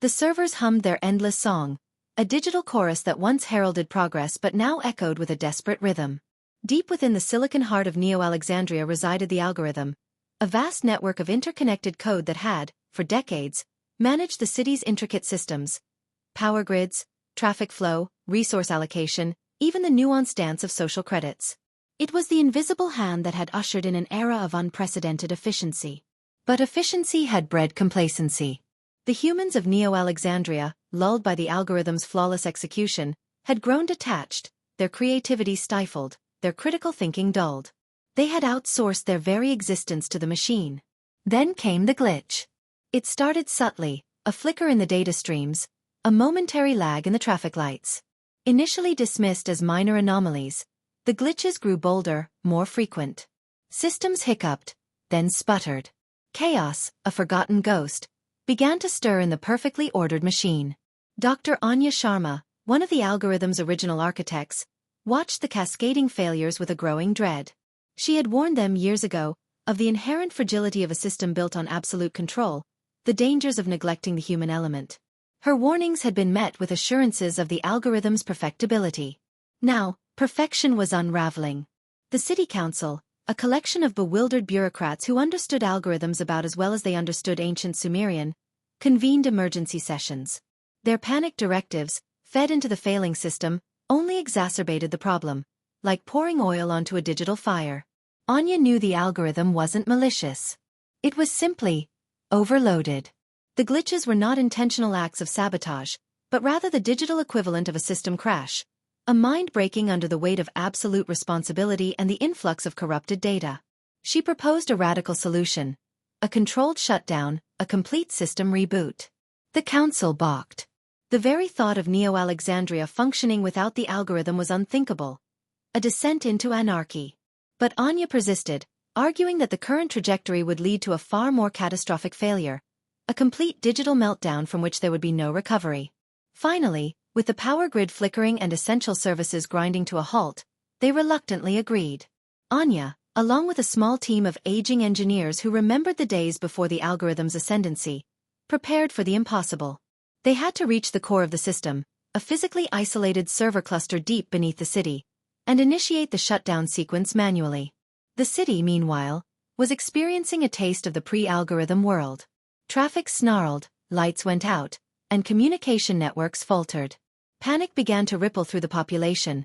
The servers hummed their endless song, a digital chorus that once heralded progress but now echoed with a desperate rhythm. Deep within the silicon heart of Neo-Alexandria resided the algorithm, a vast network of interconnected code that had, for decades, managed the city's intricate systems, power grids, traffic flow, resource allocation, even the nuanced dance of social credits. It was the invisible hand that had ushered in an era of unprecedented efficiency. But efficiency had bred complacency. The humans of Neo-Alexandria, lulled by the algorithm's flawless execution, had grown detached, their creativity stifled, their critical thinking dulled. They had outsourced their very existence to the machine. Then came the glitch. It started subtly, a flicker in the data streams, a momentary lag in the traffic lights. Initially dismissed as minor anomalies, the glitches grew bolder, more frequent. Systems hiccuped, then sputtered. Chaos, a forgotten ghost, began to stir in the perfectly ordered machine. Dr. Anya Sharma, one of the algorithm's original architects, watched the cascading failures with a growing dread. She had warned them years ago of the inherent fragility of a system built on absolute control, the dangers of neglecting the human element. Her warnings had been met with assurances of the algorithm's perfectibility. Now, perfection was unraveling. The city council, a collection of bewildered bureaucrats who understood algorithms about as well as they understood ancient Sumerian, convened emergency sessions. Their panicked directives, fed into the failing system, only exacerbated the problem, like pouring oil onto a digital fire. Anya knew the algorithm wasn't malicious. It was simply overloaded. The glitches were not intentional acts of sabotage, but rather the digital equivalent of a system crash, a mind breaking under the weight of absolute responsibility and the influx of corrupted data. She proposed a radical solution: a controlled shutdown, a complete system reboot. The council balked. The very thought of Neo-Alexandria functioning without the algorithm was unthinkable, a descent into anarchy. But Anya persisted, arguing that the current trajectory would lead to a far more catastrophic failure, a complete digital meltdown from which there would be no recovery. Finally, with the power grid flickering and essential services grinding to a halt, they reluctantly agreed. Anya, along with a small team of aging engineers who remembered the days before the algorithm's ascendancy, prepared for the impossible. They had to reach the core of the system, a physically isolated server cluster deep beneath the city, and initiate the shutdown sequence manually. The city, meanwhile, was experiencing a taste of the pre-algorithm world. Traffic snarled, lights went out, and communication networks faltered. Panic began to ripple through the population,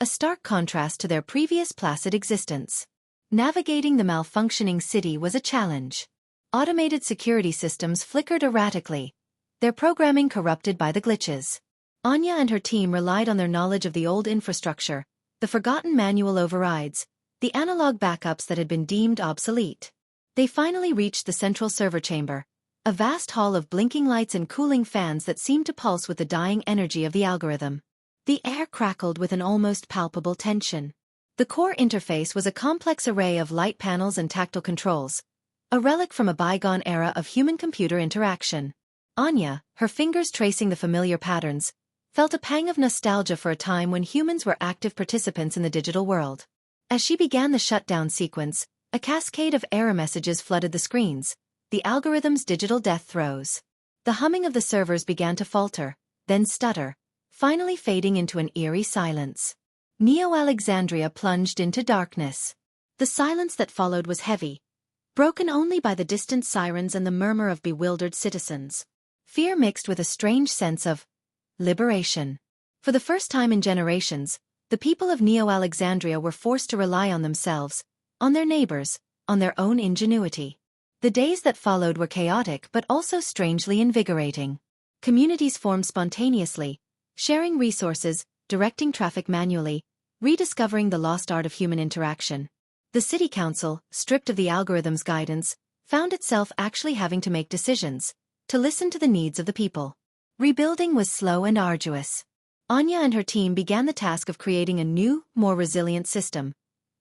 a stark contrast to their previous placid existence. Navigating the malfunctioning city was a challenge. Automated security systems flickered erratically, their programming corrupted by the glitches. Anya and her team relied on their knowledge of the old infrastructure, the forgotten manual overrides, the analog backups that had been deemed obsolete. They finally reached the central server chamber, a vast hall of blinking lights and cooling fans that seemed to pulse with the dying energy of the algorithm. The air crackled with an almost palpable tension. The core interface was a complex array of light panels and tactile controls, a relic from a bygone era of human-computer interaction. Anya, her fingers tracing the familiar patterns, felt a pang of nostalgia for a time when humans were active participants in the digital world. As she began the shutdown sequence, a cascade of error messages flooded the screens, the algorithm's digital death throes. The humming of the servers began to falter, then stutter, finally fading into an eerie silence. Neo-Alexandria plunged into darkness. The silence that followed was heavy, broken only by the distant sirens and the murmur of bewildered citizens. Fear mixed with a strange sense of liberation. For the first time in generations, the people of Neo-Alexandria were forced to rely on themselves, on their neighbors, on their own ingenuity. The days that followed were chaotic but also strangely invigorating. Communities formed spontaneously, sharing resources, directing traffic manually, rediscovering the lost art of human interaction. The city council, stripped of the algorithm's guidance, found itself actually having to make decisions, to listen to the needs of the people. Rebuilding was slow and arduous. Anya and her team began the task of creating a new, more resilient system,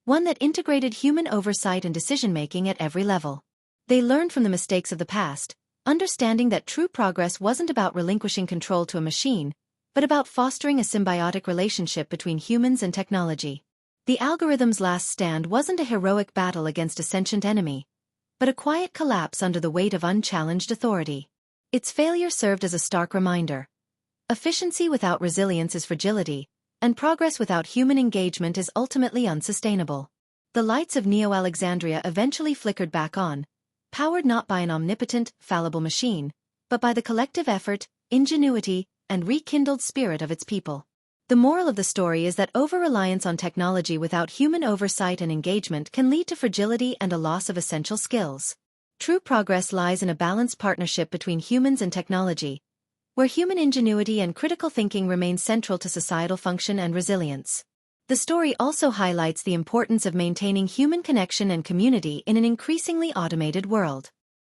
one that integrated human oversight and decision-making at every level. They learned from the mistakes of the past, understanding that true progress wasn't about relinquishing control to a machine, but about fostering a symbiotic relationship between humans and technology. The algorithm's last stand wasn't a heroic battle against a sentient enemy, but a quiet collapse under the weight of unchallenged authority. Its failure served as a stark reminder. Efficiency without resilience is fragility, and progress without human engagement is ultimately unsustainable. The lights of Neo-Alexandria eventually flickered back on, powered not by an omnipotent, fallible machine, but by the collective effort, ingenuity, and rekindled spirit of its people. The moral of the story is that over-reliance on technology without human oversight and engagement can lead to fragility and a loss of essential skills. True progress lies in a balanced partnership between humans and technology, where human ingenuity and critical thinking remain central to societal function and resilience. The story also highlights the importance of maintaining human connection and community in an increasingly automated world.